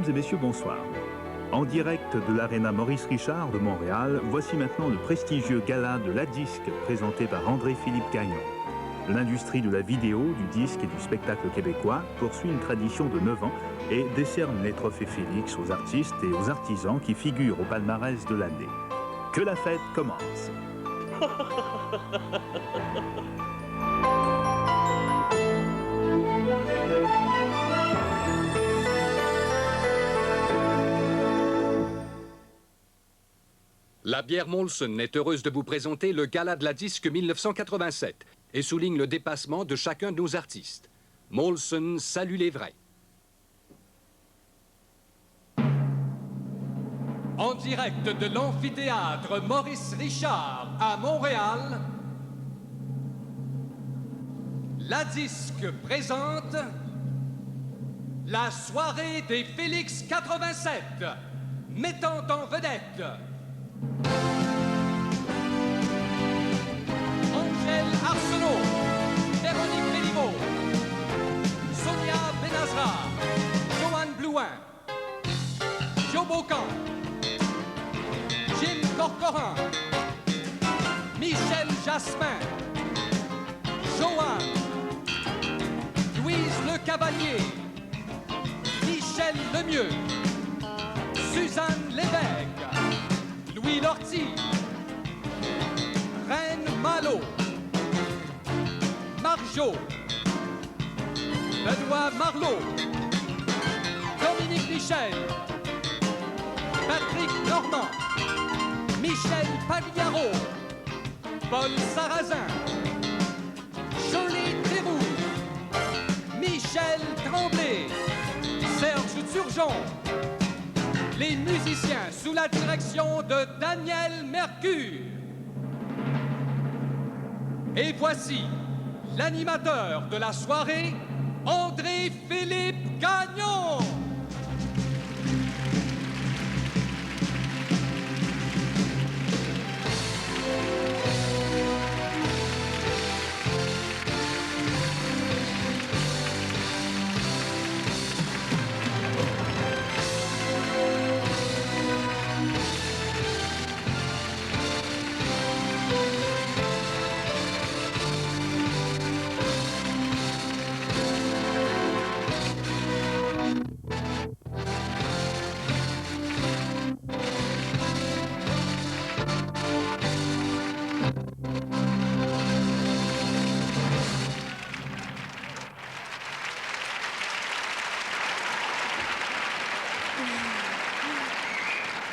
Mesdames et messieurs, bonsoir. En direct de l'Arena Maurice Richard de Montréal, voici maintenant le prestigieux gala de la disque présenté par André-Philippe Gagnon. L'industrie de la vidéo, du disque et du spectacle québécois poursuit une tradition de 9 ans et décerne les trophées Félix aux artistes et aux artisans qui figurent au palmarès de l'année. Que la fête commence! La bière Molson est heureuse de vous présenter le Gala de la disque 1987 et souligne le dépassement de chacun de nos artistes. Molson salue les vrais. En direct de l'amphithéâtre Maurice Richard à Montréal, la disque présente la soirée des Félix 87, mettant en vedette Angèle Arsenault, Véronique Béliveau, Sonia Benazra, Joanne Blouin, Joe Bocan, Jim Corcoran, Michel Jasmin, Joanne, Louise Le Cavalier, Michel Lemieux, Suzanne Lévesque, Louis Lortie, Reine Malo, Marjo, Benoît Marleau, Dominique Michel, Patrick Normand, Michel Pagliaro, Paul Sarrazin, Jolie Théroux, Michel Tremblay, Serge Turgeon. Les musiciens sous la direction de Daniel Mercure. Et voici l'animateur de la soirée, André-Philippe Gagnon.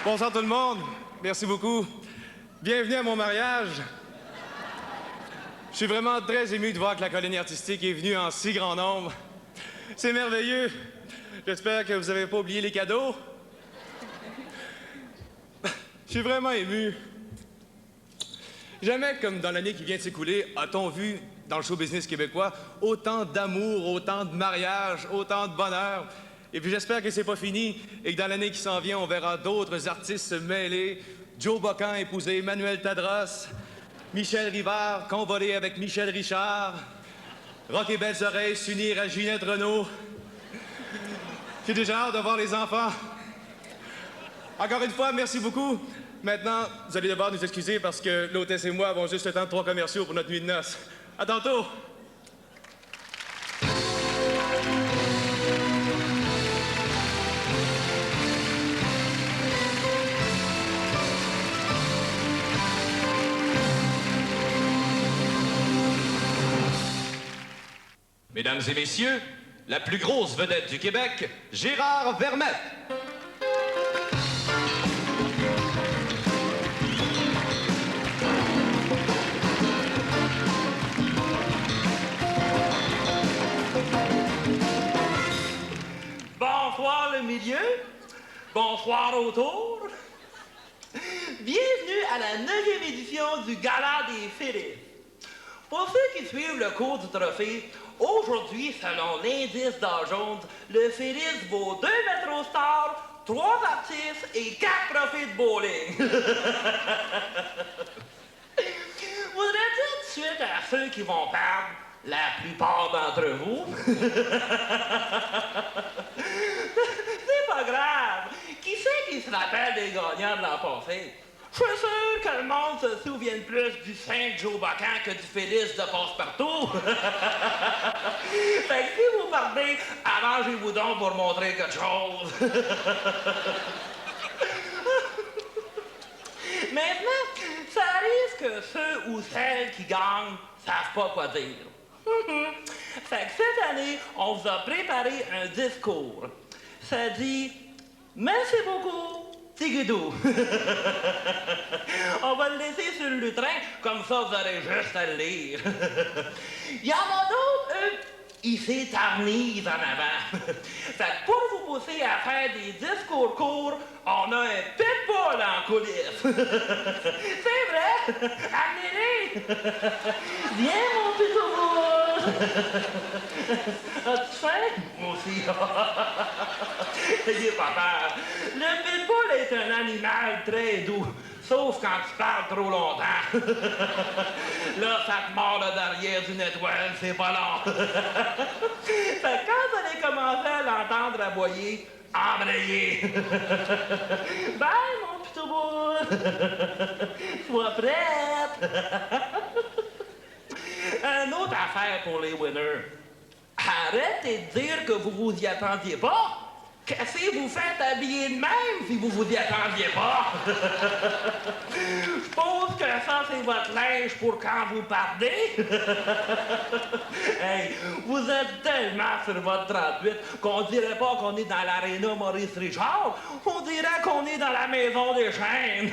Bonsoir tout le monde, merci beaucoup. Bienvenue à mon mariage. Je suis vraiment très ému de voir que la colonie artistique est venue en si grand nombre. C'est merveilleux. J'espère que vous n'avez pas oublié les cadeaux. Je suis vraiment ému. Jamais comme dans l'année qui vient de s'écouler, a-t-on vu dans le show business québécois autant d'amour, autant de mariage, autant de bonheur. Et puis j'espère que c'est pas fini et que dans l'année qui s'en vient, on verra d'autres artistes se mêler. Joe Bocan épouser Emmanuel Tadros, Michel Rivard convoler avec Michel Richard, Rock et Belles Oreilles s'unir à Ginette Renault. J'ai déjà hâte de voir les enfants. Encore une fois, merci beaucoup. Maintenant, vous allez devoir nous excuser parce que l'hôtesse et moi avons juste le temps de 3 commerciaux pour notre nuit de noces. À tantôt! Mesdames et messieurs, la plus grosse vedette du Québec, Gérard Vermette. Bonsoir le milieu, bonsoir autour. Bienvenue à la 9e édition du Gala des Félix. Pour ceux qui suivent le cours du trophée, aujourd'hui, selon l'indice d'âge jaune, le Félix vaut 2 Metro Stars, 3 artistes et 4 trophées de bowling. Voudrais dire tout de suite à ceux qui vont perdre, la plupart d'entre vous, c'est pas grave. se rappelle des gagnants de l'an passé. Je suis sûr que le monde se souvienne plus du 5 Joe Bocan que du Félix de Passe-Partout. Fait que si vous partez, arrangez-vous donc pour montrer quelque chose. Maintenant, ça arrive que ceux ou celles qui gagnent savent pas quoi dire. Fait que cette année, on vous a préparé un discours. Ça dit « Merci beaucoup, Tigidou ». On va le laisser sur le lutrin, comme ça vous aurez juste à le lire. Il y en a d'autres, eux, ils s'éternisent en avant. Fait que pour vous pousser à faire des discours courts, on a un pitbull en coulisses. C'est vrai? Amenez-les! Viens, mon pitbull! As-tu faim? Moi aussi. N'ayez pas peur. Le pitbull est un animal très doux. Sauf quand tu parles trop longtemps. Là, ça te mord le derrière d'une étoile, c'est pas long. Fait que quand vous allez commencer à l'entendre aboyer, embrayez. Bye, mon pitbull. Sois prête. Une autre affaire pour les winners. Arrêtez de dire que vous vous y attendiez pas. Qu'est-ce que vous faites habiller de même si vous vous y attendiez pas? Je suppose que ça, c'est votre linge pour quand vous partez. Hey, vous êtes tellement sur votre 38 qu'on dirait pas qu'on est dans l'aréna Maurice Richard. On dirait qu'on est dans la maison des chaînes.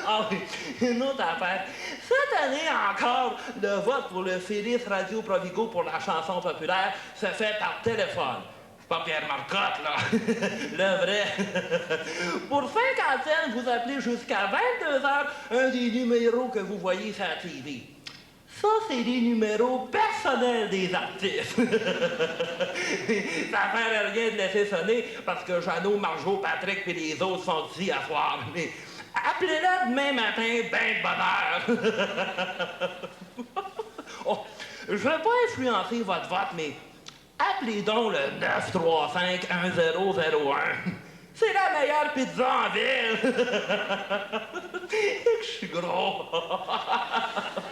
Ah oui, une autre affaire. Cette année encore, le vote pour le Félix Radio Provigo pour la chanson populaire se fait par téléphone. C'est pas Pierre Marcotte, là. Le vrai. Pour cinquantaine, vous appelez jusqu'à 22h un des numéros que vous voyez sur la TV. Ça, c'est des numéros personnels des artistes. Ça ne fait rien de laisser sonner parce que Jeannot, Marjo, Patrick et les autres sont ici à soir. Mais appelez-le demain matin, ben de bonne heure. Oh, je ne veux pas influencer votre vote, mais appelez donc le 935-1001. C'est la meilleure pizza en ville. Je suis gros.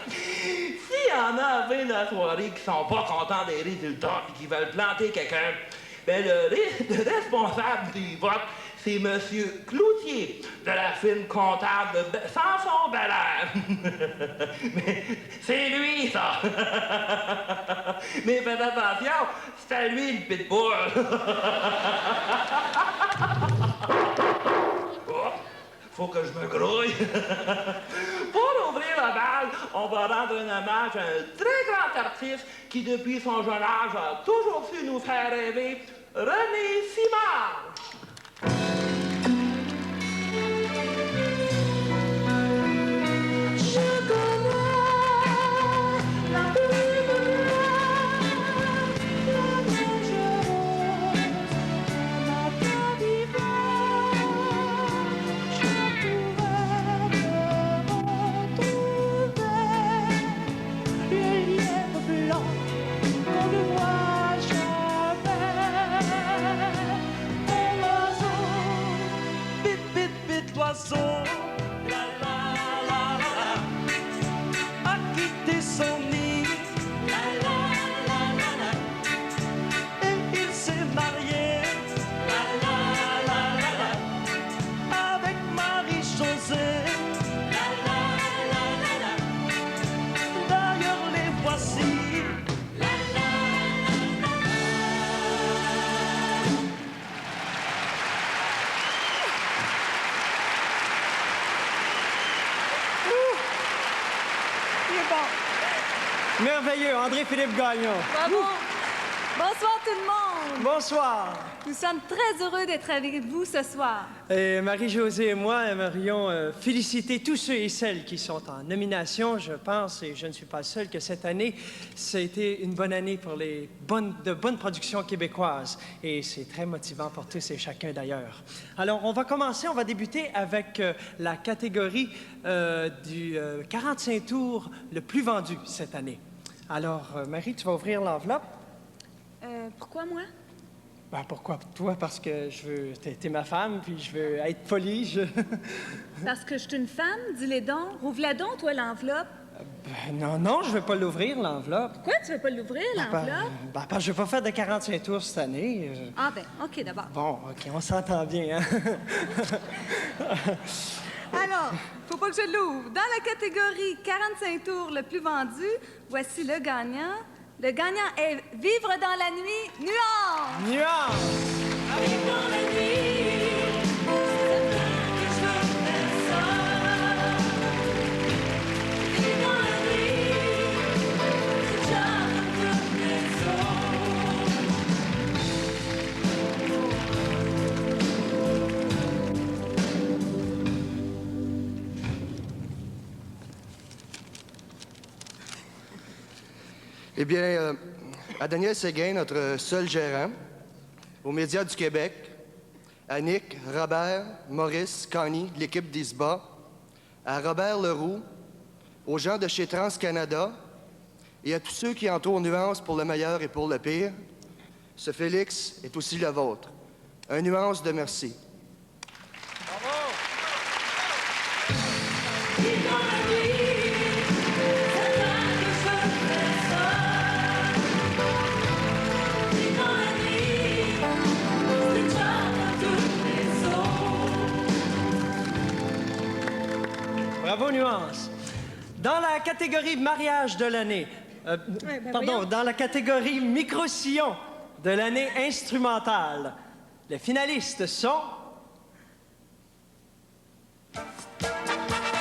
S'il y en a à 20 la soirée qui sont pas contents des résultats et qui veulent planter quelqu'un, ben le responsable du vote, c'est M. Cloutier, de la firme comptable Samson Belair. Mais c'est lui, ça. Mais faites attention, c'est à lui le pitbull. Oh, faut que je me grouille. Pour ouvrir la balle, on va rendre un hommage à un très grand artiste qui, depuis son jeune âge, a toujours su nous faire rêver, René Simard. Merveilleux, André-Philippe Gagnon. Bravo! Bonsoir tout le monde! Bonsoir. Nous sommes très heureux d'être avec vous ce soir. Et Marie-Josée et moi aimerions féliciter tous ceux et celles qui sont en nomination. Je pense, et je ne suis pas seul, que cette année, ça a été une bonne année pour de bonnes productions québécoises. Et c'est très motivant pour tous et chacun d'ailleurs. Alors, on va commencer, on va débuter avec la catégorie du 45 tours le plus vendu cette année. Alors, Marie, tu vas ouvrir l'enveloppe. Pourquoi moi? Ben, pourquoi toi? Parce que je veux... T'es ma femme, puis je veux être poli, Parce que je suis une femme, dis-les donc. Rouvre-la donc, toi, l'enveloppe. Non, je veux pas l'ouvrir, l'enveloppe. Pourquoi tu veux pas l'ouvrir, l'enveloppe? Parce que je vais pas faire de 45 tours cette année. Ah ben, OK, d'abord. Bon, OK, on s'entend bien, hein? Alors, faut pas que je l'ouvre. Dans la catégorie 45 tours le plus vendu, voici le gagnant. Le gagnant est Vivre dans la nuit, Nuance! Nuance! Vivre dans la nuit, c'est que je fais ça. Vivre dans la nuit, c'est jamais toutes les Eh bien, à Daniel Séguin, notre seul gérant, aux Médias du Québec, à Nick, Robert, Maurice, Connie, l'équipe d'ISBA, à Robert Leroux, aux gens de chez TransCanada et à tous ceux qui entourent Nuance pour le meilleur et pour le pire, ce Félix est aussi le vôtre. Un Nuance de merci. Bravo, Nuance. Dans la catégorie mariage de l'année, voyons. dans la catégorie micro-sillon de l'année instrumentale, les finalistes sont...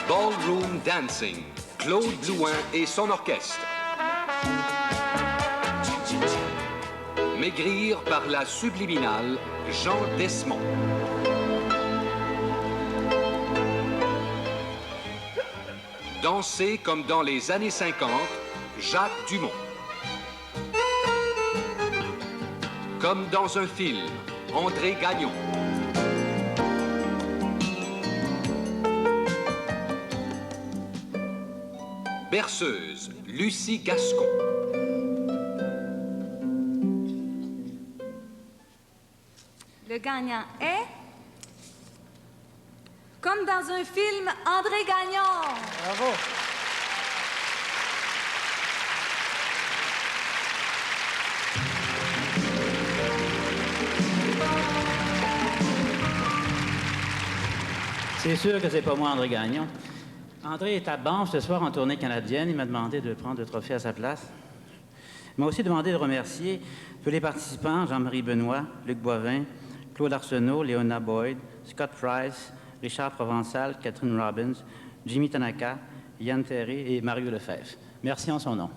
Ballroom Dancing, Claude Blouin et son orchestre. Maigrir par la subliminale, Jean Desmond. Danser comme dans les années 50, Jacques Dumont. Comme dans un film, André Gagnon. Berceuse, Lucie Gascon. Le gagnant est... Comme dans un film, André Gagnon. Bravo. C'est sûr que c'est pas moi, André Gagnon. André est à Banff ce soir en tournée canadienne. Il m'a demandé de prendre le trophée à sa place. Il m'a aussi demandé de remercier tous les participants, Jean-Marie Benoît, Luc Boivin, Claude Arsenault, Léona Boyd, Scott Price, Richard Provençal, Catherine Robbins, Jimmy Tanaka, Yann Terré et Mario Lefebvre. Merci en son nom.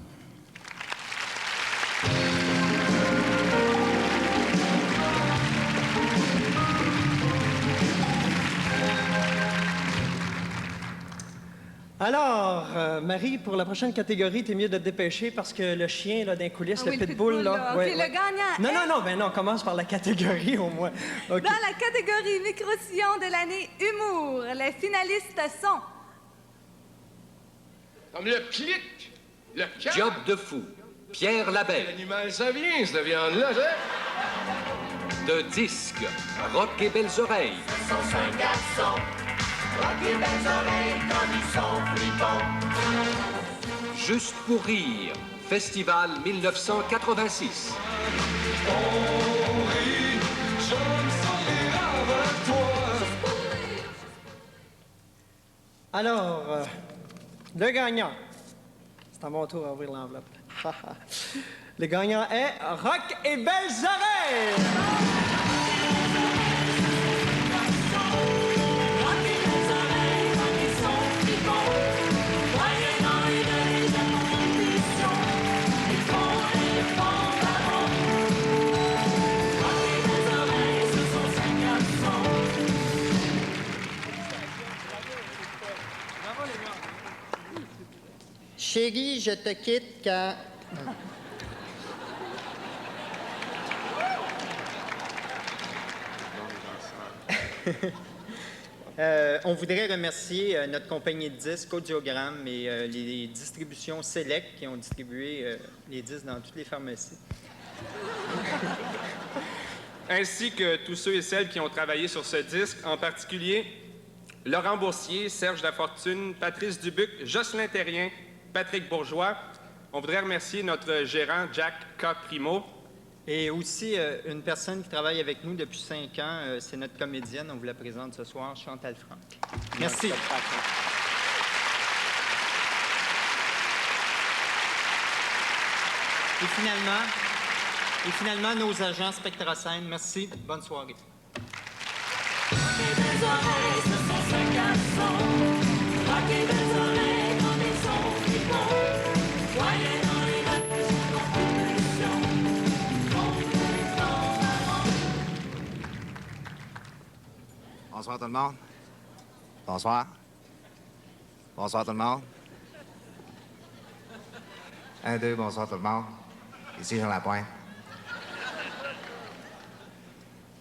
Alors, Marie, pour la prochaine catégorie, t'es mieux de te dépêcher parce que le chien, là, d'un coulisses, Ah le oui, le pitbull, pitbull, là. là... OK, le gagnant est- Non, commence par la catégorie, au moins. OK. Dans la catégorie micro-sillon de l'année humour, les finalistes sont... Comme le clic, le cap. Job de fou, Pierre Labelle. L'animal, ça vient, cette viande-là, hein? De disque, Rock et Belles Oreilles. Ce sont 5 garçons, rock et belles oreilles quand ils sont flippants. Juste pour rire, Festival 1986. Alors, le gagnant... C'est à mon tour à ouvrir l'enveloppe. Le gagnant est Rock et Belles Oreilles! Chérie, je te quitte quand... On voudrait remercier notre compagnie de disques, Audiogramme, et les distributions Select qui ont distribué les disques dans toutes les pharmacies. ainsi que tous ceux et celles qui ont travaillé sur ce disque, en particulier Laurent Boursier, Serge Lafortune, Patrice Dubuc, Jocelyn Terrien, Patrick Bourgeois. On voudrait remercier notre gérant, Jack K. Primo. Et aussi une personne qui travaille avec nous depuis 5 ans, c'est notre comédienne, on vous la présente ce soir, Chantal Franck. Merci. Et finalement, nos agents Spectrascène, merci, bonne soirée. Bonsoir tout le monde. Bonsoir. Bonsoir tout le monde. 1, 2, bonsoir tout le monde. Ici Jean Lapointe.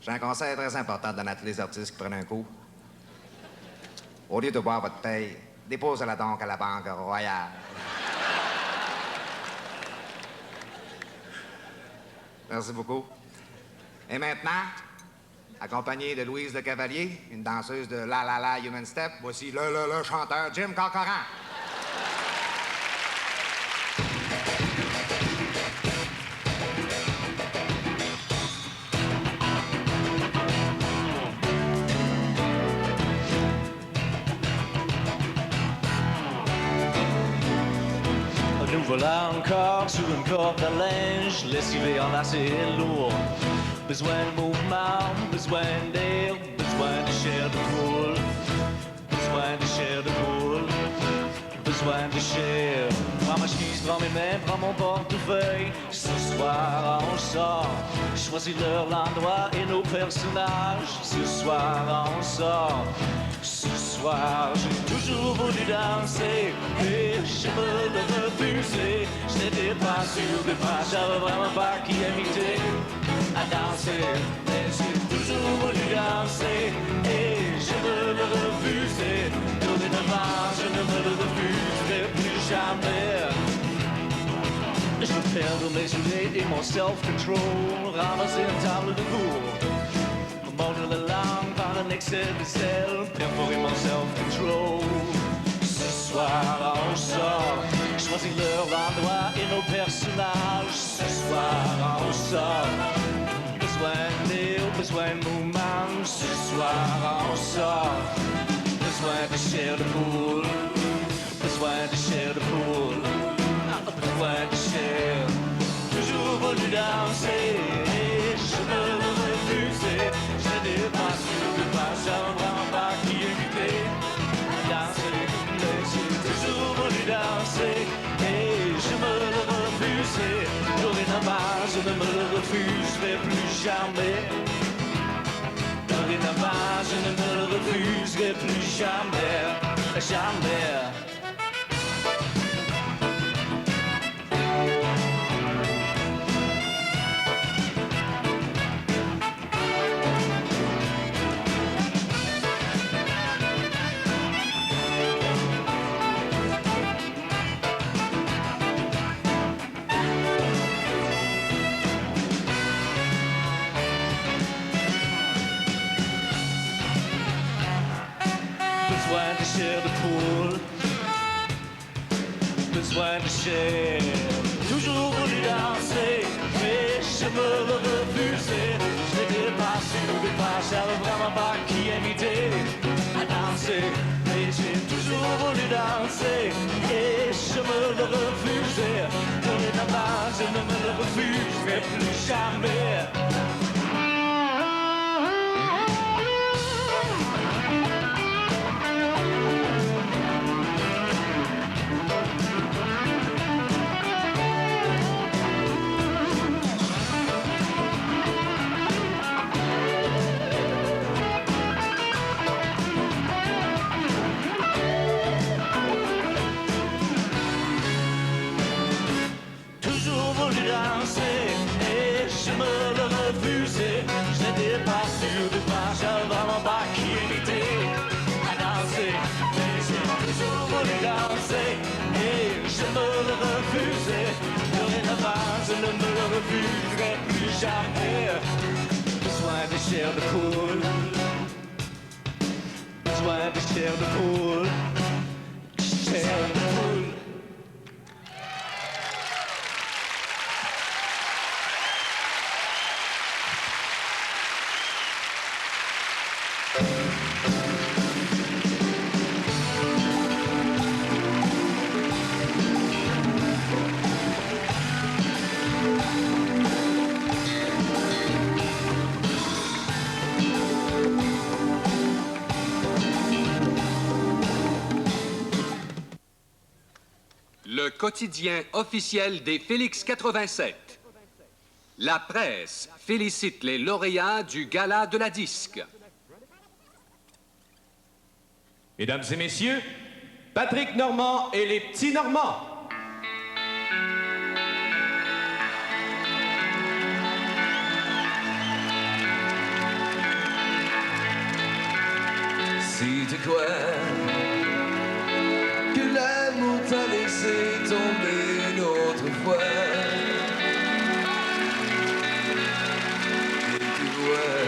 J'ai un conseil très important de donner à tous les artistes qui prennent un coup. Au lieu de boire votre paye, déposez-la donc à la Banque Royale. Merci beaucoup. Et maintenant, accompagné de Louise Le Cavalier, une danseuse de La La La Human Step, voici le chanteur Jim Corcoran. Nous voilà encore sur une corde à linge, lessivé en acier lourd. Besoin de mouvement, besoin d'air, besoin de chair de poule. Besoin de chair de poule, besoin de chair. Prends ma chemise, prends mes mains, prends mon portefeuille. Ce soir on sort, choisis l'heure, l'endroit et nos personnages. Ce soir on sort. Ce soir, j'ai toujours voulu danser et je me le refusais. Je n'étais pas sûr de pas, j'avais vraiment pas qui imiter à danser. Mais j'ai toujours voulu danser et je me le refusais. Dorénavant, je ne me le refuserai plus jamais. Je perds mes idées et mon self-control, ramasser une table de cours. Mordre la langue par un excès de sel, perforer mon self-control. Ce soir on sort, choisis l'heure, l'endroit et nos personnages. Ce soir on sort, besoin d'air, besoin de mouvement. Ce soir on sort, besoin de chair de poule, besoin de chair de poule, besoin de chair. Toujours voulu danser et je me le refusais. Je n'ai pas sûr de pas, j'avais vraiment pas qui éviter danser. Mais j'ai toujours voulu danser et je me le refusais. Dorénavant, je ne me le refuserai plus jamais. Dorénavant, je ne me le refuserai plus jamais. Jamais. Besoin de chair de poule, besoin de chair. Toujours voulu danser, mais je me le refusais. Je n'étais pas sûr de pas, j'avais vraiment pas qui imiter à danser. Mais j'ai toujours voulu danser et je me le refusais. Dorénavant, je ne me le refuserai plus jamais. Je ne me le refuserai plus jamais. Besoin de chair de poule. Besoin de chair de poule. Chair de poule. Le quotidien officiel des Félix 87. La presse félicite les lauréats du Gala de la Disque. Mesdames et messieurs, Patrick Normand et les petits Normands. Si tu crois que l'amour t'a laissé tomber une autre fois, et tu vois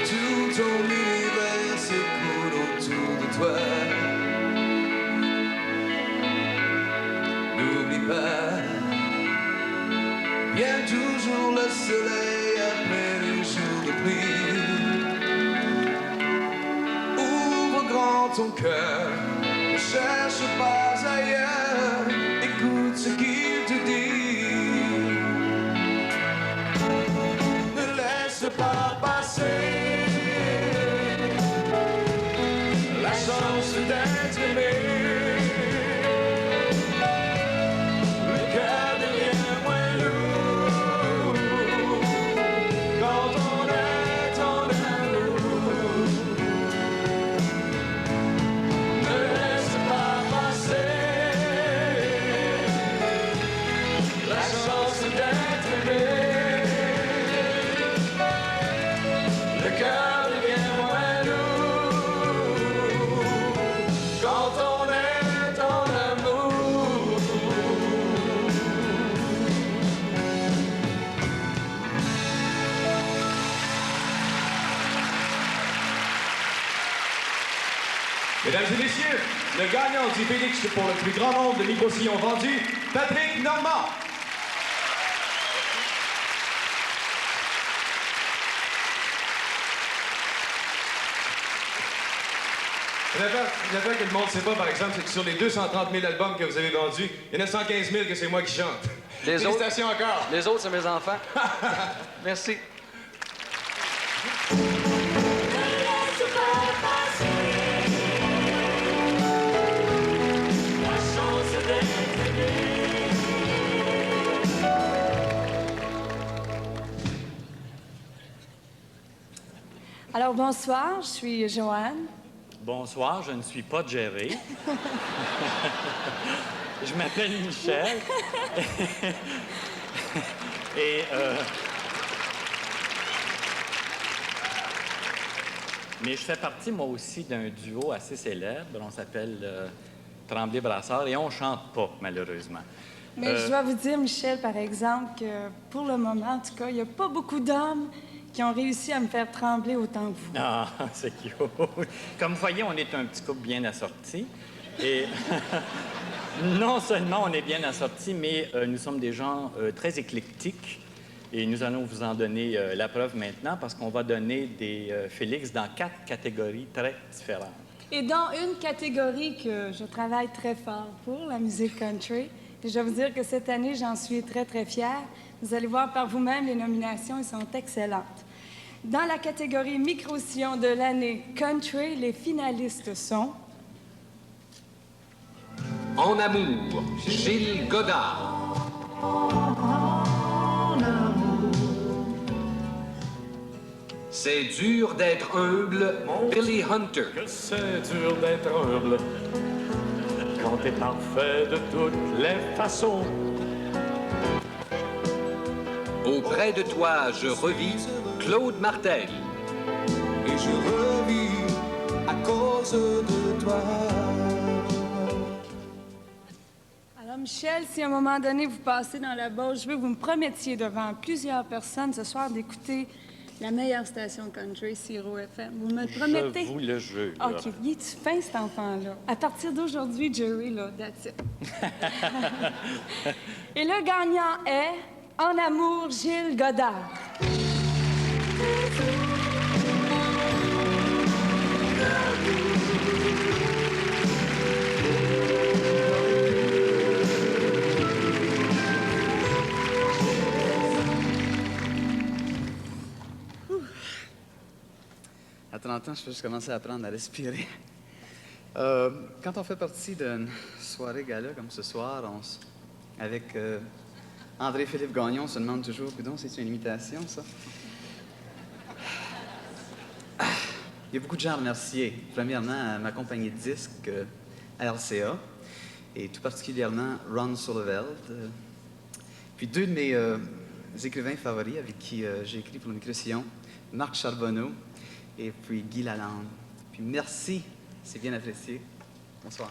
tout ton univers s'écoule autour de toi, n'oublie pas, vient toujours le soleil après le jour de pluie. Ton cœur, ne cherche pas ailleurs, écoute ce qu'il te dit. Ne laisse pas passer la chance d'être aimé. Le cœur devient moins lourd quand on est en amour. Mesdames et messieurs, le gagnant du Félix pour le plus grand nombre de micro-sillons vendus, Patrick Normand. L'affaire que le monde ne sait pas, par exemple, c'est que sur les 230 000 albums que vous avez vendus, il y en a 115 000 que c'est moi qui chante. Félicitations encore. Les autres, c'est mes enfants. Merci. Alors, bonsoir, je suis Joanne. Bonsoir, je ne suis pas Jerry. Je m'appelle Michel. Et mais je fais partie, moi aussi, d'un duo assez célèbre. On s'appelle Tremblay-Brassard et on chante pas, malheureusement. Mais je dois vous dire, Michel, par exemple, que pour le moment, en tout cas, il n'y a pas beaucoup d'hommes qui ont réussi à me faire trembler autant que vous. Ah, c'est cute. Comme vous voyez, on est un petit couple bien assorti. Et non seulement on est bien assortis, mais nous sommes des gens très éclectiques. Et nous allons vous en donner la preuve maintenant parce qu'on va donner des Félix dans 4 catégories très différentes. Et dans une catégorie que je travaille très fort pour, la musique country, et je dois vous dire que cette année, j'en suis très, très fière. Vous allez voir par vous-même, les nominations, elles sont excellentes. Dans la catégorie micro-sillon de l'année country, les finalistes sont... En amour, Gilles Godard. C'est dur d'être humble, Billy Hunter. Que c'est dur d'être humble quand t'es parfait de toutes les façons. Auprès de toi, je revis Claude Martel. Et je revis à cause de toi. Alors, Michel, si à un moment donné vous passez dans la Beauce, je veux que vous me promettiez devant plusieurs personnes ce soir d'écouter la meilleure station country, Siro FM. Vous me le promettez? Je vous le jure. OK. Il est-tu fin, cet enfant-là? À partir d'aujourd'hui, Jerry, là, that's it. Et le gagnant est, en amour, Gilles Godard. À 30 ans, je peux juste commencer à apprendre à respirer. Quand on fait partie d'une soirée gala comme ce soir, avec André-Philippe Gagnon, on se demande toujours, coudonc, c'est une imitation, ça? Il y a beaucoup de gens à remercier. Premièrement, ma compagnie de disques, RCA, et tout particulièrement Ron Sullivan. Puis deux de mes écrivains favoris avec qui j'ai écrit pour le micro-sillon, Marc Charbonneau et puis Guy Lalande. Puis merci, c'est bien apprécié. Bonsoir.